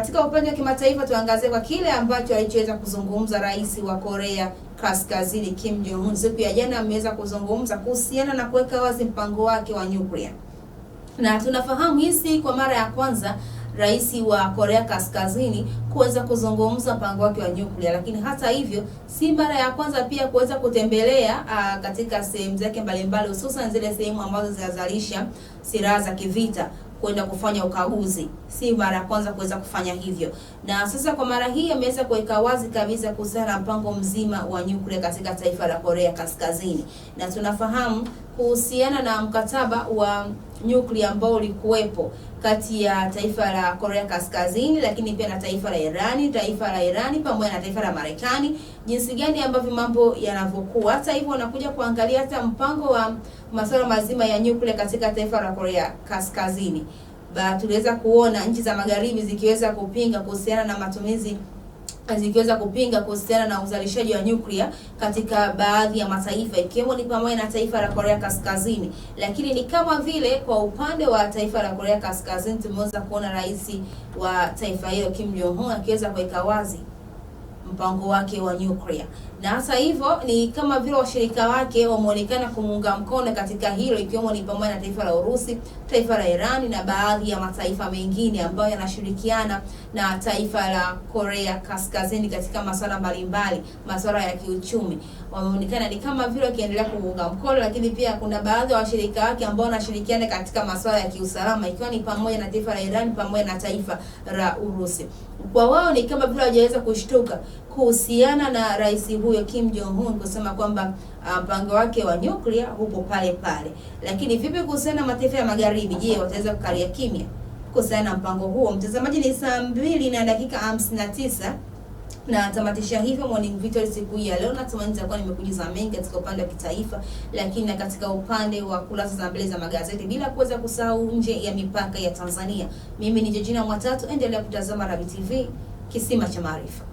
katika upande wa kimataifa tuangazie kwa kile ambacho alichoweza kuzungumza rais wa Korea Kaskazini Kim Jong Un. Siku ya jana ameweza kuzungumza kuhusiana na kuweka wazi mpango wake wa nyuklia. Na tunafahamu hisi kwa mara ya kwanza rais wa Korea Kaskazini kuweza kuzungumza mpango wake wa nyuklia, lakini hata hivyo si mara ya kwanza pia kuweza kutembelea katika sehemu zake mbalimbali, hususan zile sehemu ambazo zinazalisha silaha za kivita, kwenda kufanya ukaguzi. Si mara ya kwanza kuweza kufanya hivyo. Na sasa kwa mara hii ameweza kuweka wazi kabisa kuhusiana na mpango mzima wa nyuklia katika taifa la Korea Kaskazini. Na tunafahamu kuhusiana na mkataba wa nyuklia ambao ulikuwepo kati ya taifa la Korea Kaskazini, lakini pia na taifa la Irani pamoja na taifa la Marekani, jinsi gani ambavyo mambo yanavyokuwa. Hata hivyo wanakuja kuangalia hata mpango wa masuala mazima ya nyuklia katika taifa la Korea Kaskazini. Tuliweza kuona nchi za magharibi zikiweza kupinga kuhusiana na matumizi, zikiweza kupinga kuhusiana na uzalishaji wa nyuklia katika baadhi ya mataifa, ikiwemo ni pamoja na taifa la Korea Kaskazini. Lakini ni kama vile kwa upande wa taifa la Korea Kaskazini tumeweza kuona rais wa taifa hilo Kim Jong Un akiweza kuweka wazi mpango wake wa nyuklia. Na hata hivyo ni kama vile washirika wake wameonekana kumuunga mkono katika hilo, ikiwemo ni pamoja na taifa la Urusi, taifa la Irani na baadhi ya mataifa mengine ambayo yanashirikiana na taifa la Korea Kaskazini katika masuala mbalimbali, masuala ya kiuchumi. Wameonekana ni kama vile wakiendelea kumuunga mkono, lakini pia kuna baadhi ya washirika wake ambao wanashirikiana katika masuala ya kiusalama, ikiwa ni pamoja na taifa la Irani pamoja na taifa la Urusi. Kwa wao ni kama vile hawajaweza kushtuka kuhusiana na rais huyo Kim Jong Un kusema kwamba mpango wake wa nyuklia huko pale pale. Lakini vipi kuhusiana na mataifa ya magharibi? Je, wataweza kukalia kimya kuhusiana na mpango huo? Mtazamaji, ni saa 2:59 na tamatisha hivyo Morning Victory siku hii ya leo. Natumaini nitakuwa nimekujuza mengi katika upande wa kitaifa, lakini na katika upande wa kurasa za mbele za magazeti, bila kuweza kusahau nje ya mipaka ya Tanzania. Mimi ni Georgina Mwatatu, endelea kutazama Rabi TV, kisima cha maarifa.